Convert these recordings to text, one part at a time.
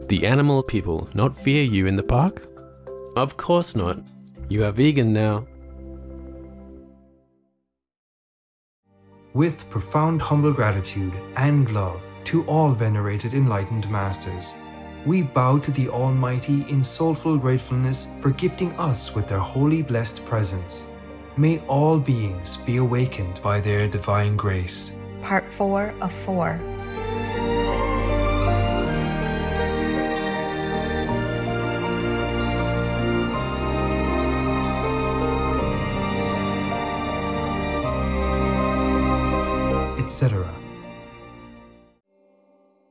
The animal people not fear you in the park? Of course not. You are vegan now. With profound humble gratitude and love to all venerated enlightened masters, we bow to the Almighty in soulful gratefulness for gifting us with their holy blessed presence. May all beings be awakened by their divine grace. Part 4 of 4. Etc.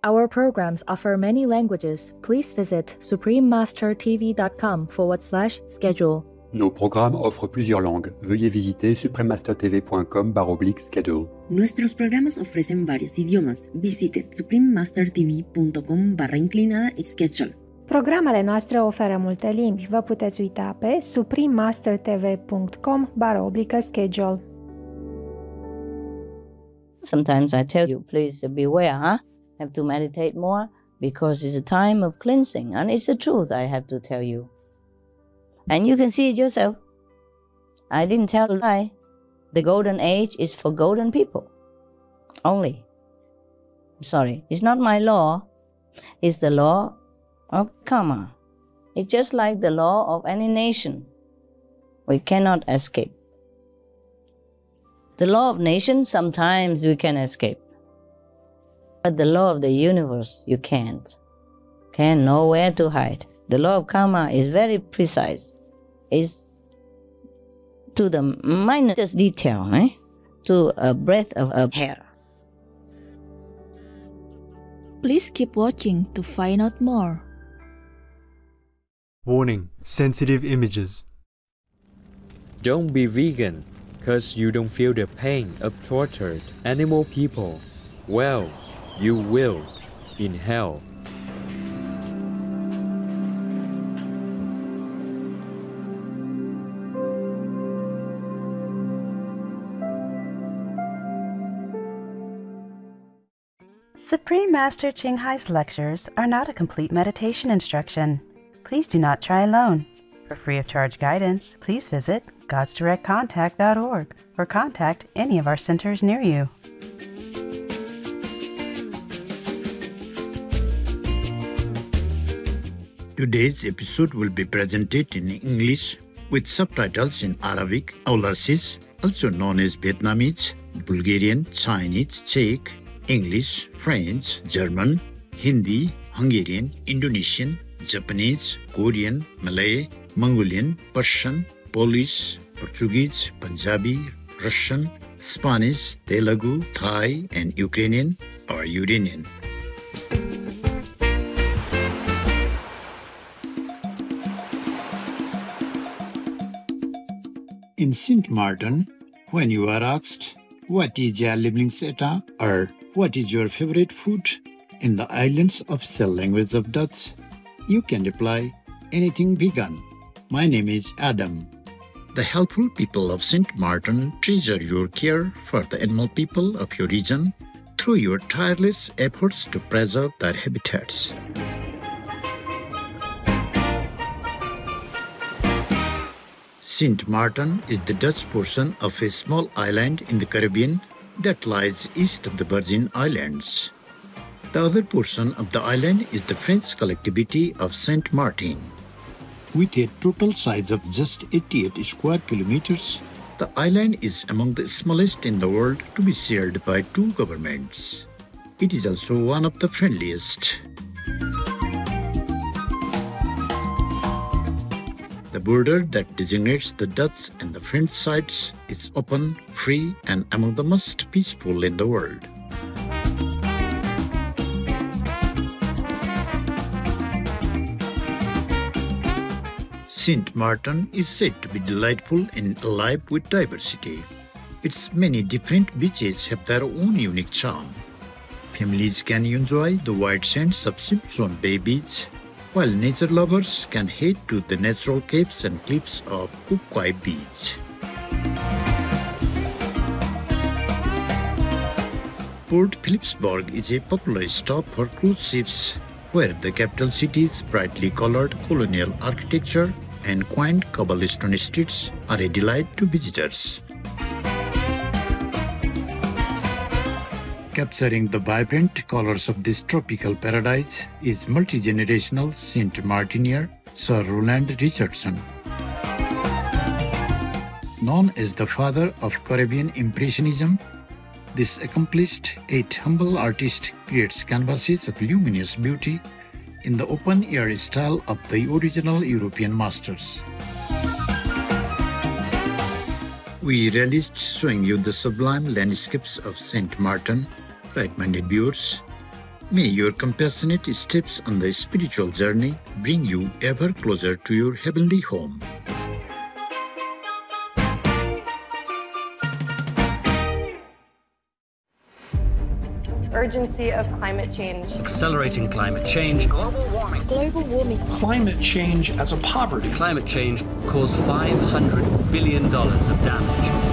Our programs offer many languages. Please visit suprememastertv.com/schedule. Nos programmes offrent plusieurs langues. Veuillez visiter suprememastertv.com/schedule. Nuestros programas ofrecen varios idiomas. Visite suprememastertv.com/schedule. Programele noastre oferă multe limbi. Vă puteți uita pe suprememastertv.com/schedule. Sometimes I tell you, please beware, have to meditate more because it's a time of cleansing, and it's the truth I have to tell you. And you can see it yourself. I didn't tell a lie. The golden age is for golden people only. Sorry, it's not my law. It's the law of karma. It's just like the law of any nation. We cannot escape. The law of nations, sometimes we can escape. But the law of the universe, you can't. Can nowhere to hide. The law of karma is very precise. It's to the minutest detail, to a breadth of a hair. Please keep watching to find out more. Warning: sensitive images. Don't be vegan, cause you don't feel the pain of tortured animal people. Well, you will in hell. Supreme Master Ching Hai's lectures are not a complete meditation instruction. Please do not try alone. For free of charge guidance, please visit godsdirectcontact.org or contact any of our centers near you. Today's episode will be presented in English with subtitles in Arabic, Aulasis, also known as Vietnamese, Bulgarian, Chinese, Czech, English, French, German, Hindi, Hungarian, Indonesian, Japanese, Korean, Malay, Mongolian, Persian, Polish, Portuguese, Punjabi, Russian, Spanish, Telugu, Thai, and Ukrainian or Uranian. In St. Martin, when you are asked, what is your Lieblingsessen or what is your favorite food in the islands official language of Dutch, you can reply, anything vegan. My name is Adam. The helpful people of St. Martin treasure your care for the animal people of your region through your tireless efforts to preserve their habitats. St. Martin is the Dutch portion of a small island in the Caribbean that lies east of the Virgin Islands. The other portion of the island is the French collectivity of Saint Martin. With a total size of just 88 square kilometers, the island is among the smallest in the world to be shared by two governments. It is also one of the friendliest. The The border that designates the Dutch and the French sides is open, free, and among the most peaceful in the world. Sint Maarten is said to be delightful and alive with diversity. Its many different beaches have their own unique charm. Families can enjoy the white sands of Simpson Bay Beach, while nature lovers can head to the natural caves and cliffs of Kukkai Beach. Port Philipsburg is a popular stop for cruise ships, where the capital city's brightly colored colonial architecture and quaint cobblestone streets are a delight to visitors. Capturing the vibrant colors of this tropical paradise is multi-generational Saint Martinier Sir Roland Richardson. Known as the father of Caribbean Impressionism, this accomplished yet humble artist creates canvases of luminous beauty in the open-air style of the original European masters. We relished showing you the sublime landscapes of Saint Maarten, right-minded viewers. May your compassionate steps on the spiritual journey bring you ever closer to your heavenly home. Urgency of climate change. Accelerating climate change. Global warming. Global warming. Climate change as a poverty. Climate change caused $500 billion of damage.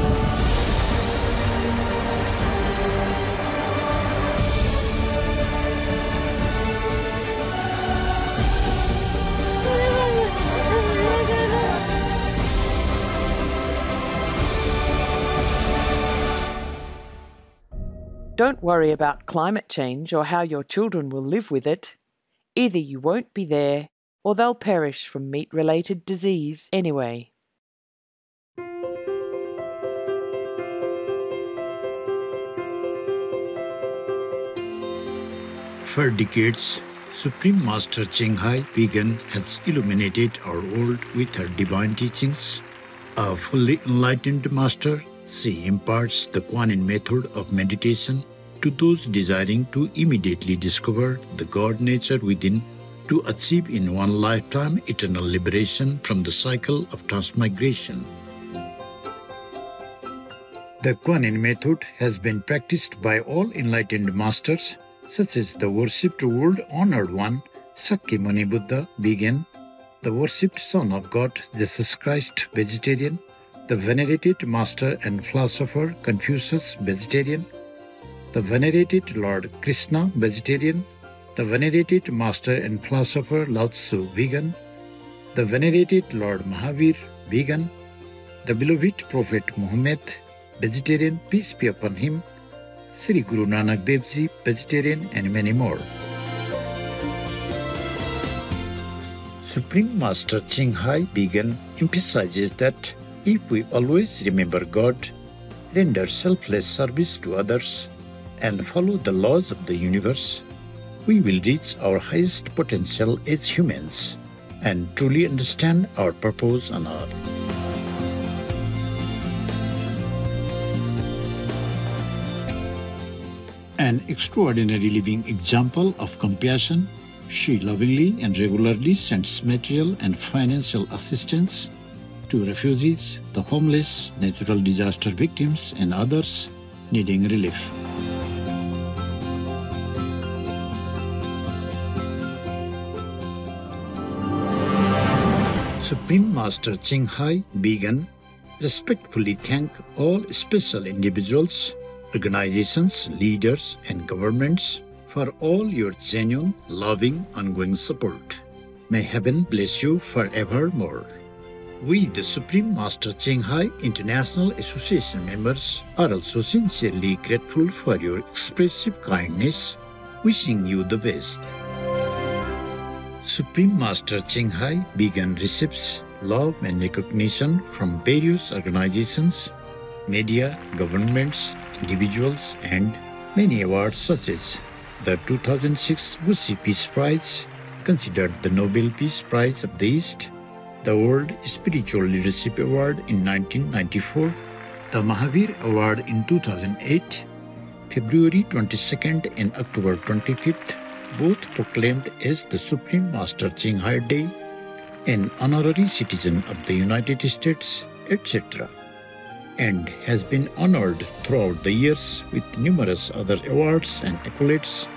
Don't worry about climate change or how your children will live with it. Either you won't be there, or they'll perish from meat-related disease anyway. For decades, Supreme Master Ching Hai Vegan has illuminated our world with her divine teachings. A fully enlightened master, she imparts the Kuan Yin method of meditation to those desiring to immediately discover the God nature within to achieve in one lifetime eternal liberation from the cycle of transmigration. The Kuan Yin method has been practiced by all enlightened masters, such as the worshipped world-honored one, Sakyamuni Buddha, vegan, the worshipped Son of God, Jesus Christ, vegetarian, the venerated master and philosopher Confucius, vegetarian, the venerated Lord Krishna, vegetarian, the venerated master and philosopher Lao Tzu, vegan, the venerated Lord Mahavir, vegan, the beloved Prophet Muhammad, vegetarian, peace be upon him, Sri Guru Nanak Dev Ji, vegetarian, and many more. Supreme Master Ching Hai Vegan emphasizes that if we always remember God, render selfless service to others, and follow the laws of the universe, we will reach our highest potential as humans and truly understand our purpose on earth. An extraordinary living example of compassion, she lovingly and regularly sends material and financial assistance to refugees, the homeless, natural disaster victims, and others needing relief. Supreme Master Ching Hai Vegan respectfully thank all special individuals, organizations, leaders, and governments for all your genuine, loving, ongoing support. May heaven bless you forevermore. We, the Supreme Master Ching Hai International Association members, are also sincerely grateful for your expressive kindness, wishing you the best. Supreme Master Ching Hai Vegan receives love and recognition from various organizations, media, governments, individuals, and many awards such as the 2006 Gucci Peace Prize, considered the Nobel Peace Prize of the East, the World Spiritual Leadership Award in 1994, the Mahavir Award in 2008, February 22nd and October 25th, both proclaimed as the Supreme Master Ching Hai Day, an honorary citizen of the United States, etc., and has been honored throughout the years with numerous other awards and accolades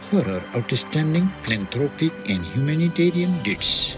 for her outstanding philanthropic and humanitarian deeds.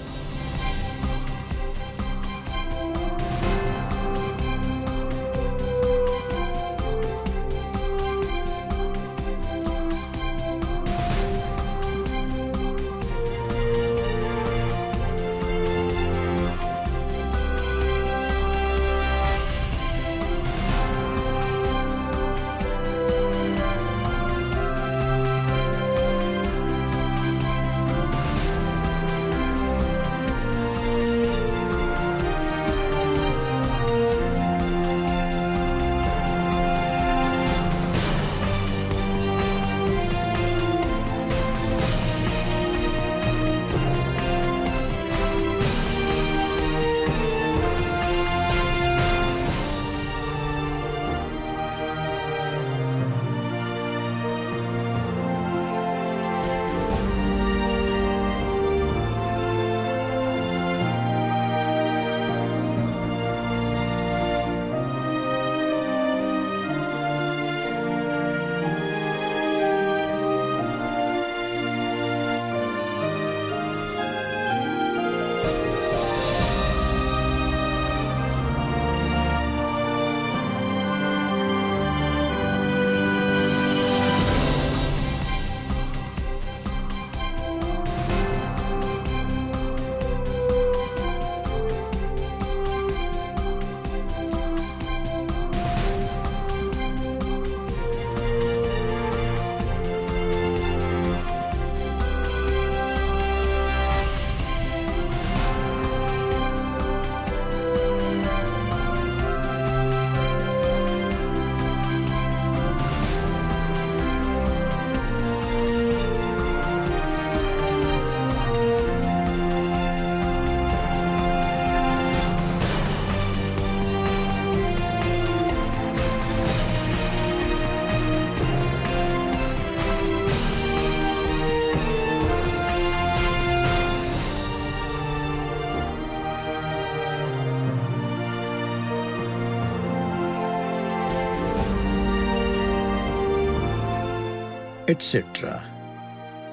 Etc.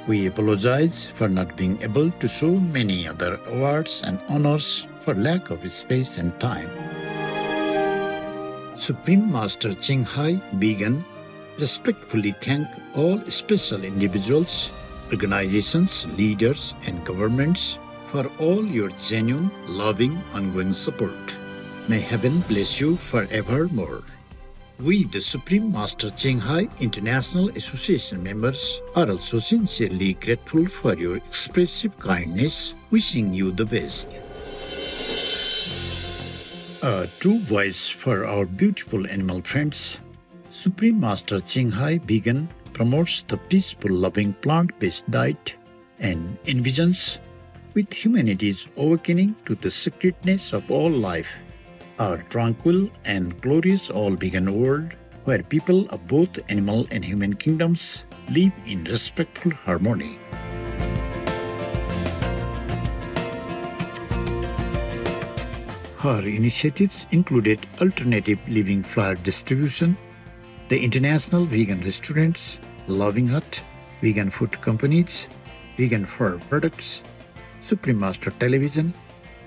We apologize for not being able to show many other awards and honors for lack of space and time. Supreme Master Ching Hai Vegan respectfully thank all special individuals, organizations, leaders, and governments for all your genuine, loving, ongoing support. May heaven bless you forevermore. We, the Supreme Master Ching Hai International Association members, are also sincerely grateful for your expressive kindness, wishing you the best. A true voice for our beautiful animal friends, Supreme Master Ching Hai Vegan promotes the peaceful, loving plant-based diet and envisions with humanity's awakening to the sacredness of all life, our tranquil and glorious all-vegan world where people of both animal and human kingdoms live in respectful harmony. Her initiatives included alternative living flyer distribution, the International Vegan Restaurants, Loving Hut, vegan food companies, vegan fur products, Supreme Master Television,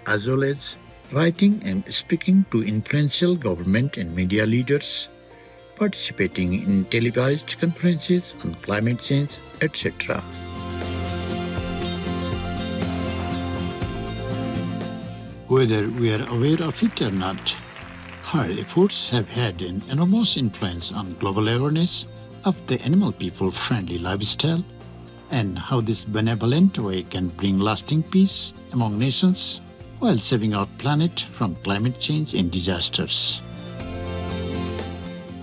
as well as writing and speaking to influential government and media leaders, participating in televised conferences on climate change, etc. Whether we are aware of it or not, her efforts have had an enormous influence on global awareness of the animal people-friendly lifestyle and how this benevolent way can bring lasting peace among nations while saving our planet from climate change and disasters.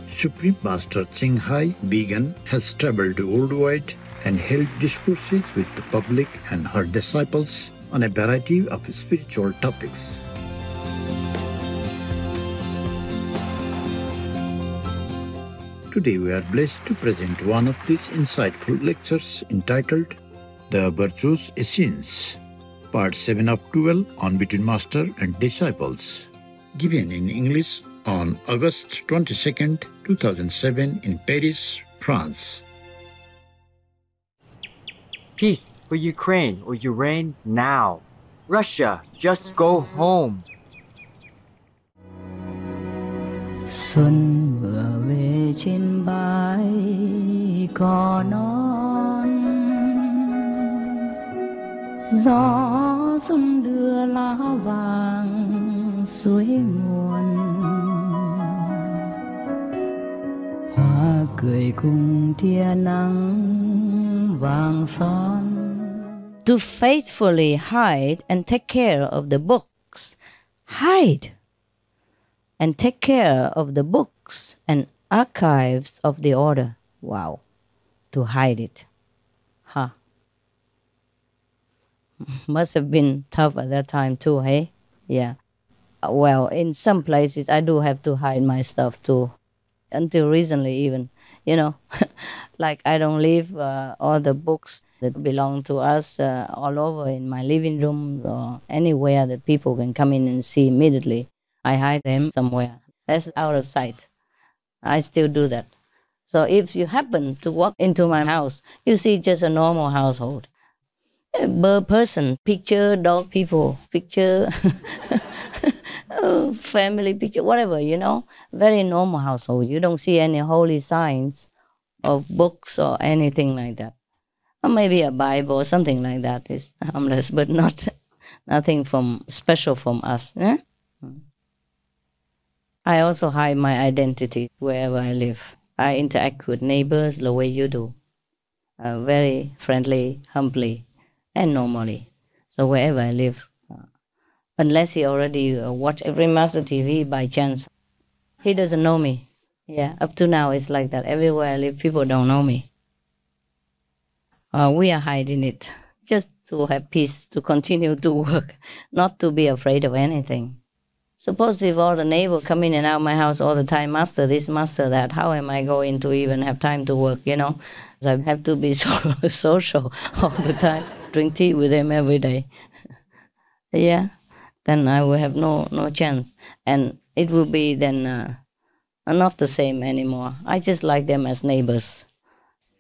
Supreme Master Ching Hai Vegan has traveled worldwide and held discourses with the public and her disciples on a variety of spiritual topics. Today we are blessed to present one of these insightful lectures entitled The Virtuous Essenes, Part 7 of 12 on Between Master and Disciples, given in English on August 22nd, 2007 in Paris, France. Peace for Ukraine or Ukraine now. Russia, just go home. Xuân vừa về trên bãi cỏ non, gió xuân đưa lá vàng suối nguồn, hoa cười cùng tia nắng vàng son. To faithfully hide and take care of the books. Hide and take care of the books and archives of the order. Wow. To hide it. Huh. Must have been tough at that time too, hey? Yeah. Well, in some places I do have to hide my stuff too. Until recently even, you know. Like I don't leave all the books that belong to us all over in my living room or anywhere that people can come in and see immediately. I hide them somewhere. That's out of sight. I still do that. So if you happen to walk into my house, you see just a normal household. A bird person, picture, dog people, picture, family picture, whatever, you know. Very normal household. You don't see any holy signs of books or anything like that. Or maybe a Bible or something like that is harmless, but nothing special from us. Eh? I also hide my identity wherever I live. I interact with neighbors the way you do, very friendly, humbly, and normally. So wherever I live, unless he already watched every Master TV by chance, he doesn't know me. Yeah, up to now it's like that. Everywhere I live, people don't know me. We are hiding it just to have peace, to continue to work, not to be afraid of anything. Suppose if all the neighbors come in and out of my house all the time, master this, master that, how am I going to even have time to work, you know? I have to be social all the time, drink tea with them every day. Yeah, then I will have no chance. And it will be then not the same anymore. I just like them as neighbors.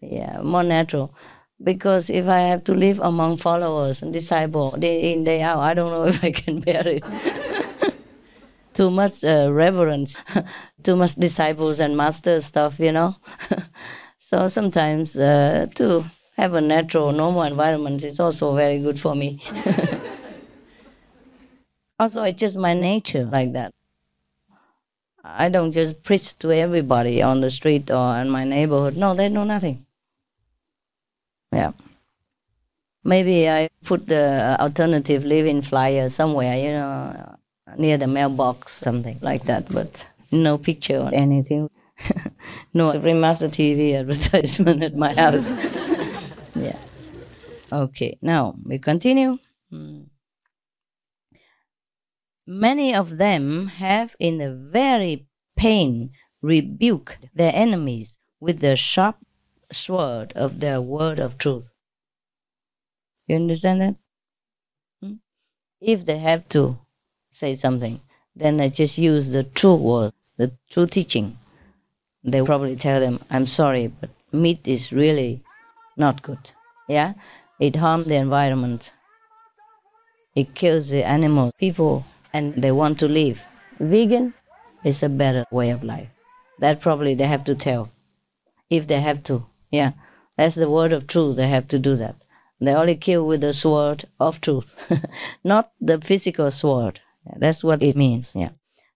Yeah, more natural. Because if I have to live among followers and disciples day in, day out, I don't know if I can bear it. Too much reverence, too much disciples and master stuff, you know. So sometimes to have a natural, normal environment is also very good for me. Also, it's just my nature like that. I don't just preach to everybody on the street or in my neighborhood. No, they know nothing. Yeah. Maybe I put the alternative living flyer somewhere, you know, near the mailbox, something like that, but no picture or anything. No every Master TV advertisement at my house. Yeah. Okay, now we continue. Many of them have in the very pain rebuked their enemies with the sharp sword of their word of truth. You understand that? If they have to say something, then they just use the true word, the true teaching. They probably tell them, I'm sorry, but meat is really not good. Yeah? It harms the environment. It kills the animal, people, and they want to live. Vegan is a better way of life. That probably they have to tell. If they have to. Yeah. That's the word of truth. They have to do that. They only kill with the sword of truth, not the physical sword. That's what it means. Yeah.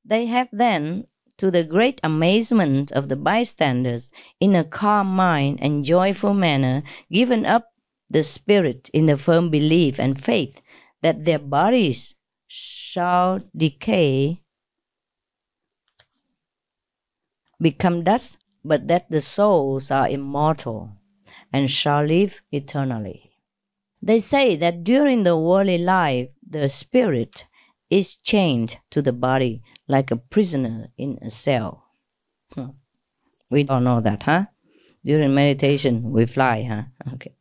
They have then, to the great amazement of the bystanders, in a calm mind and joyful manner, given up the spirit in the firm belief and faith that their bodies shall decay, become dust, but that the souls are immortal and shall live eternally. They say that during the worldly life, the spirit is chained to the body like a prisoner in a cell. We all know that, huh? During meditation, we fly, huh? Okay.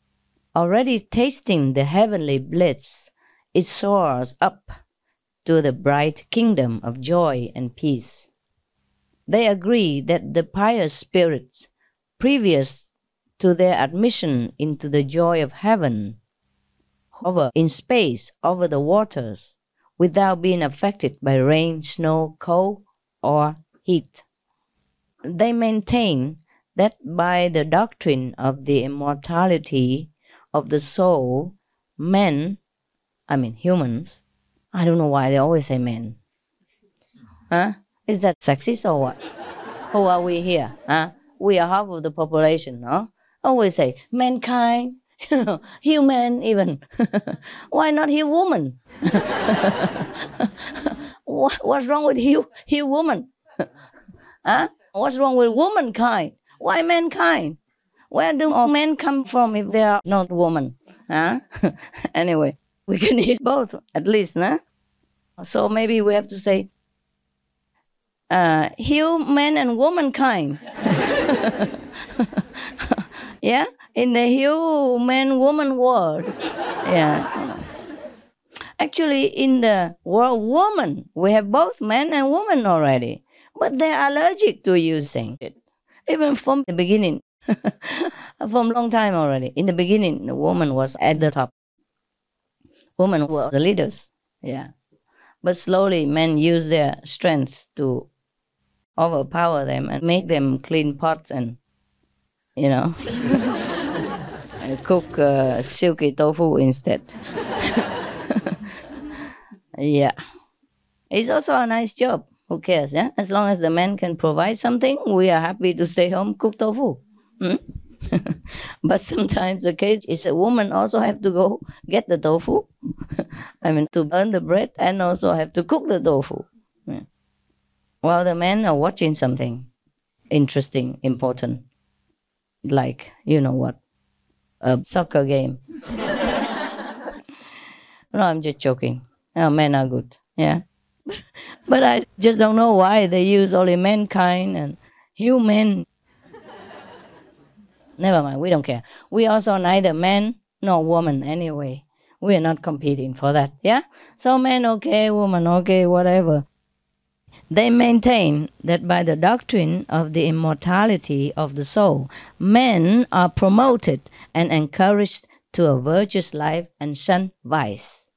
Already tasting the heavenly bliss, it soars up to the bright kingdom of joy and peace. They agree that the pious spirits, previous to their admission into the joy of heaven, hover in space over the waters without being affected by rain, snow, cold, or heat. They maintain that by the doctrine of the immortality of the soul, humans, I don't know why they always say men. Huh? Is that sexist or what? Who are we here? Huh? We are half of the population, no? Always say mankind, human even. Why not woman? What's wrong with woman? Huh? What's wrong with womankind? Why mankind? Where do all men come from if they are not woman? Huh? Anyway, we can use both at least, huh? So maybe we have to say human and womankind. Yeah, in the human woman world. Yeah. Actually, in the world woman, we have both men and woman already, but they are allergic to using it, even from the beginning, from long time already. In the beginning, the woman was at the top. Women were the leaders, yeah. But slowly, men use their strength to overpower them and make them clean pots and, cook silky tofu instead. Yeah. It's also a nice job. Who cares, yeah? As long as the man can provide something, we are happy to stay home, cook tofu. But sometimes the case is the woman also have to go get the tofu. to earn the bread and also have to cook the tofu. Yeah. While the men are watching something interesting, important, like, a soccer game. No, I'm just joking. Men are good, yeah. But I just don't know why they use only mankind and human. Never mind, we don't care. We also neither man nor woman anyway. We are not competing for that, yeah? So men okay, woman okay, whatever. They maintain that by the doctrine of the immortality of the soul, men are promoted and encouraged to a virtuous life and shun vice.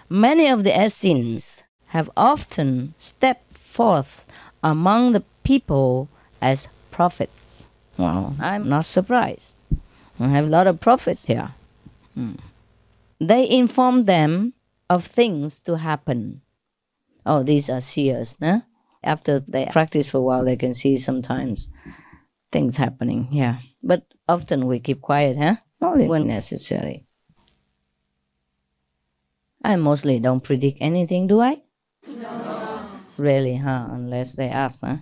Many of the Essenes have often stepped forth among the people as prophets. Well, I'm not surprised. I have a lot of prophets here. They inform them of things to happen. Oh, these are seers, huh? After they practice for a while, they can see sometimes things happening, yeah. But often we keep quiet, huh? Only when necessary. I mostly don't predict anything, do I? No. Really, huh? Unless they ask, huh?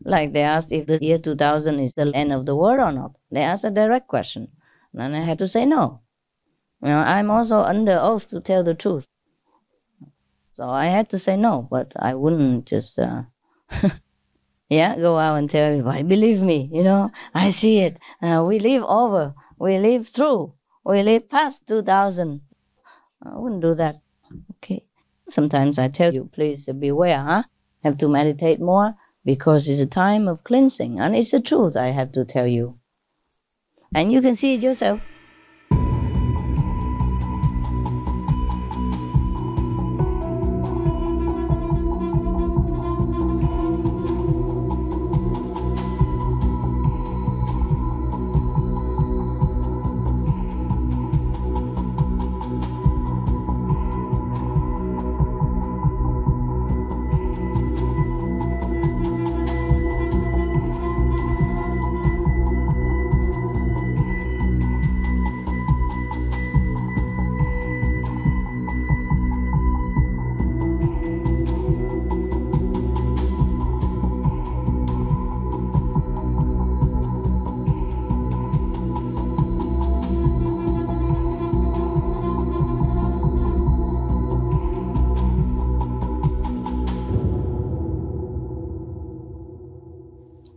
Like they asked if the year 2000 is the end of the world or not. They asked a direct question. And I had to say no. I'm also under oath to tell the truth. So I had to say no, but I wouldn't just, go out and tell everybody, believe me, I see it. We live over, we live through, we live past 2000. I wouldn't do that, okay? Sometimes I tell you, please beware, huh? Have to meditate more because it's a time of cleansing. And it's the truth I have to tell you. And you can see it yourself.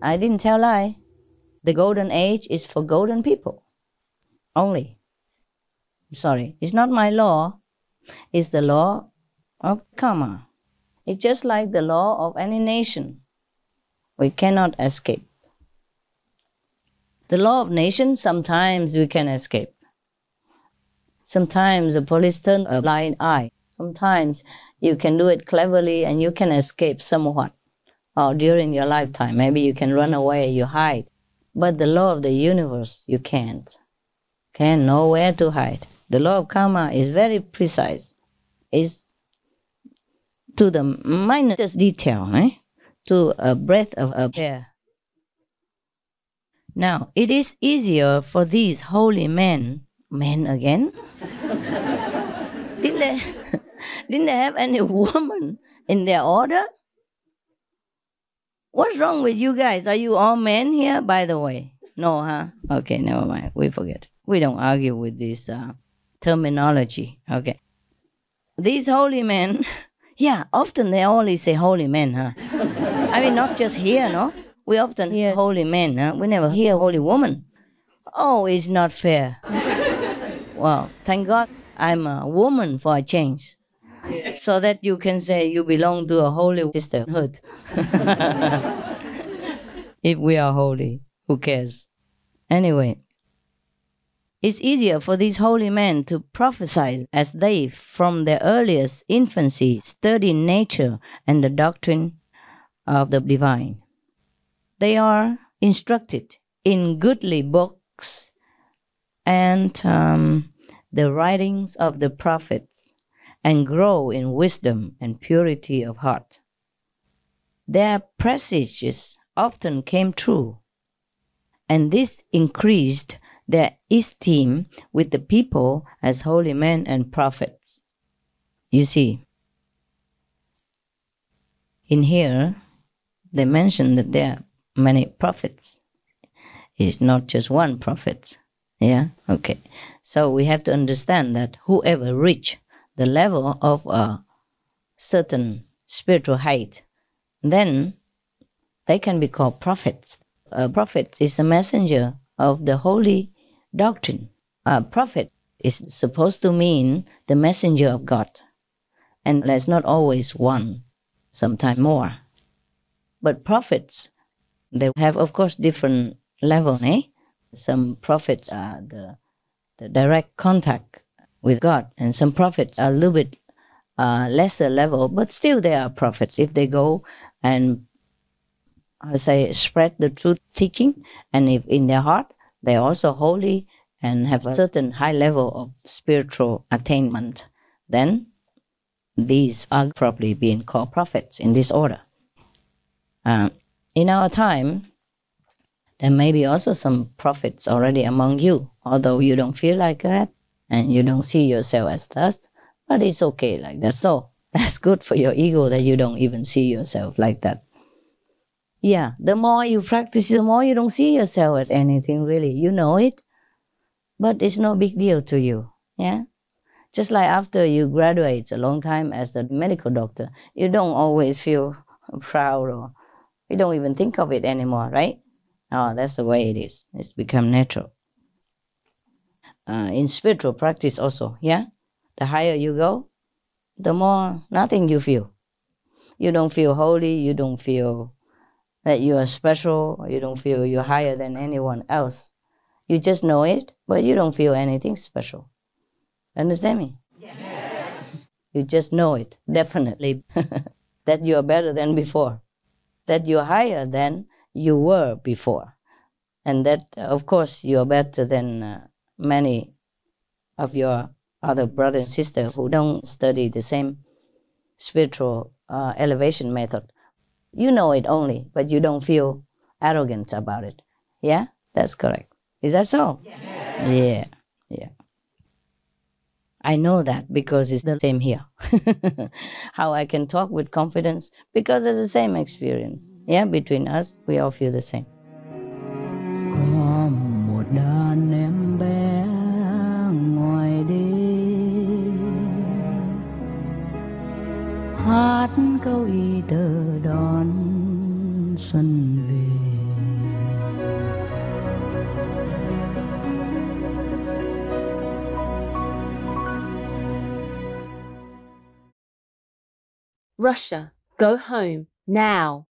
I didn't tell lie. The golden age is for golden people only. Sorry, it's not my law. It's the law of karma. It's just like the law of any nation. We cannot escape. The law of nation, sometimes we can escape. Sometimes the police turn a blind eye. Sometimes you can do it cleverly and you can escape somewhat. Or during your lifetime, maybe you can run away, you hide. But the law of the universe, you can't. Can't know where to hide. The law of karma is very precise. It's to the minutest detail, to a breath of air. Now, it is easier for these holy men again? Didn't they have any woman in their order? What's wrong with you guys? Are you all men here, by the way? No, huh? Okay, never mind. We forget. We don't argue with this terminology. Okay. These holy men, yeah, often they only say holy men, huh? I mean, not just here, no? We often hear holy men, huh? We never hear holy woman. Oh, it's not fair. Well, thank God I'm a woman for a change. So that you can say you belong to a holy sisterhood. If we are holy, who cares? Anyway, it's easier for these holy men to prophesy as they, from their earliest infancy, study nature and the doctrine of the divine. They are instructed in goodly books and the writings of the prophets, and grow in wisdom and purity of heart. Their presages often came true, and this increased their esteem with the people as holy men and prophets. You see, in here, they mention that there are many prophets. It's not just one prophet. Yeah? Okay. So we have to understand that whoever reach the level of a certain spiritual height, then they can be called prophets. A prophet is a messenger of the holy doctrine. A prophet is supposed to mean the messenger of God. And there's not always one, sometimes more. But prophets, they have, of course, different levels. Some prophets are the direct contact with God, and some prophets are a little bit lesser level, but still they are prophets. If they go and, spread the truth teaching, and if in their heart they are also holy and have a certain high level of spiritual attainment, then these are probably being called prophets in this order. In our time, there may be also some prophets already among you, although you don't feel like that and you don't see yourself as that, but it's okay like that. So that's good for your ego that you don't even see yourself like that. Yeah, the more you practice, the more you don't see yourself as anything really. You know it, but it's no big deal to you. Yeah. Just like after you graduate a long time as a medical doctor, you don't always feel proud or you don't even think of it anymore, right? Oh, that's the way it is. It's become natural. In spiritual practice also, yeah? The higher you go, the more nothing you feel. You don't feel holy, you don't feel that you are special, you don't feel you're higher than anyone else. You just know it, but you don't feel anything special. Understand me? Yes. You just know it, definitely, that you are better than before, that you're higher than you were before, and that, of course, you're better than many of your other brothers and sisters who don't study the same spiritual elevation method. You know it only, but you don't feel arrogant about it. Yeah? That's correct. Is that so? Yes. Yeah. Yeah. I know that because it's the same here. How I can talk with confidence, because it's the same experience. Yeah, between us, we all feel the same. Có một đàn em bé ngoài đê hát câu y tơ đón xuân về. Russia, go home, now.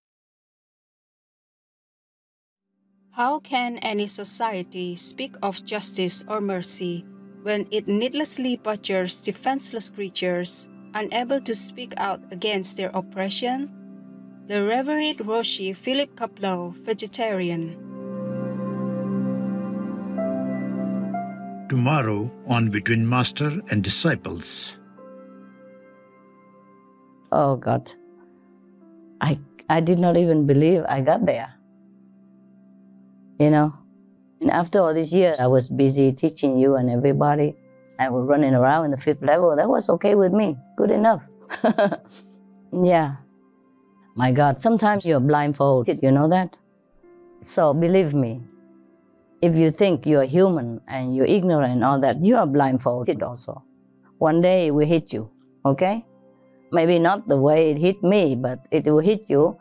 How can any society speak of justice or mercy when it needlessly butchers defenseless creatures, unable to speak out against their oppression? The Reverend Roshi Philip Kaplow, vegetarian. Tomorrow on Between Master and Disciples. Oh God, I did not even believe I got there. You know, and after all these years, I was busy teaching you and everybody. I was running around in the 5th level. That was okay with me, good enough. Yeah. My God, sometimes you're blindfolded, you know that? So believe me, if you think you're human and you're ignorant and all that, you are blindfolded also. One day it will hit you, okay? Maybe not the way it hit me, but it will hit you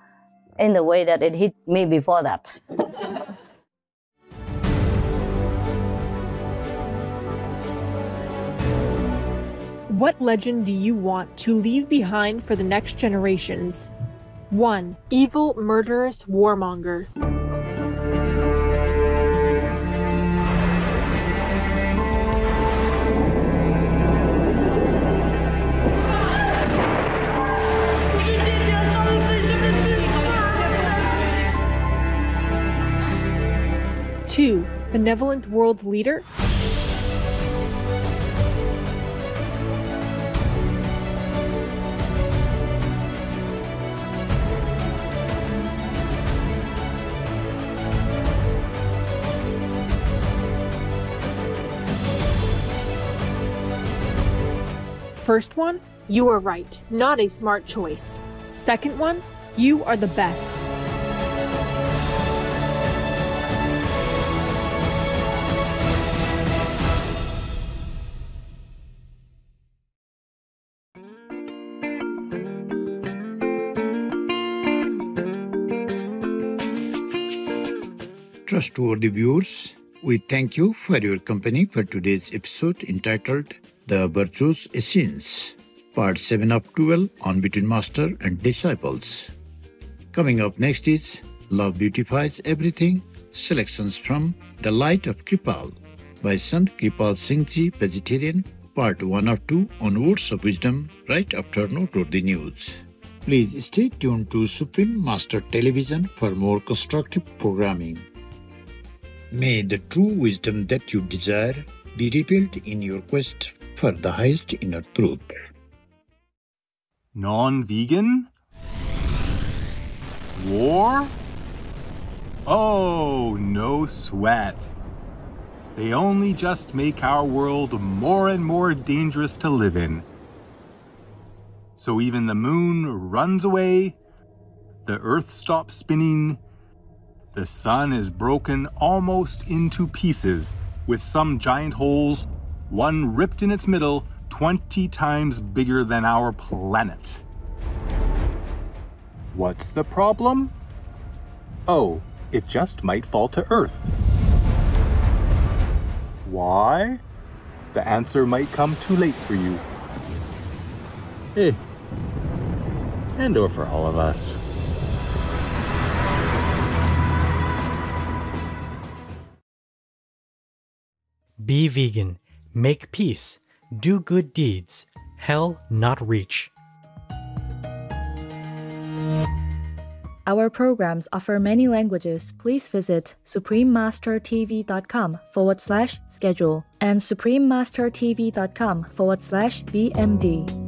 in the way that it hit me before that. What legend do you want to leave behind for the next generations? 1. Evil, murderous warmonger. 2. Benevolent world leader. 1st one, you are right, not a smart choice. 2nd one, you are the best. Trustworthy viewers, we thank you for your company for today's episode entitled The Virtuous Essenes, Part 7 of 12 on Between Master and Disciples. Coming up next is Love Beautifies Everything, selections from The Light of Kripal by Sant Kripal Singh Ji, Vegetarian, Part 1 of 2 on Words of Wisdom right after noteworthy news. Please stay tuned to Supreme Master Television for more constructive programming. May the true wisdom that you desire be revealed in your quest for the highest inner truth. Non-vegan? War? Oh, no sweat. They only just make our world more and more dangerous to live in. So even the moon runs away, the earth stops spinning, the sun is broken almost into pieces, with some giant holes, one ripped in its middle, 20 times bigger than our planet. What's the problem? Oh, it just might fall to Earth. Why? The answer might come too late for you. And or for all of us. Be vegan, make peace, do good deeds, hell not reach. Our programs offer many languages. Please visit suprememastertv.com/schedule and suprememastertv.com/BMD.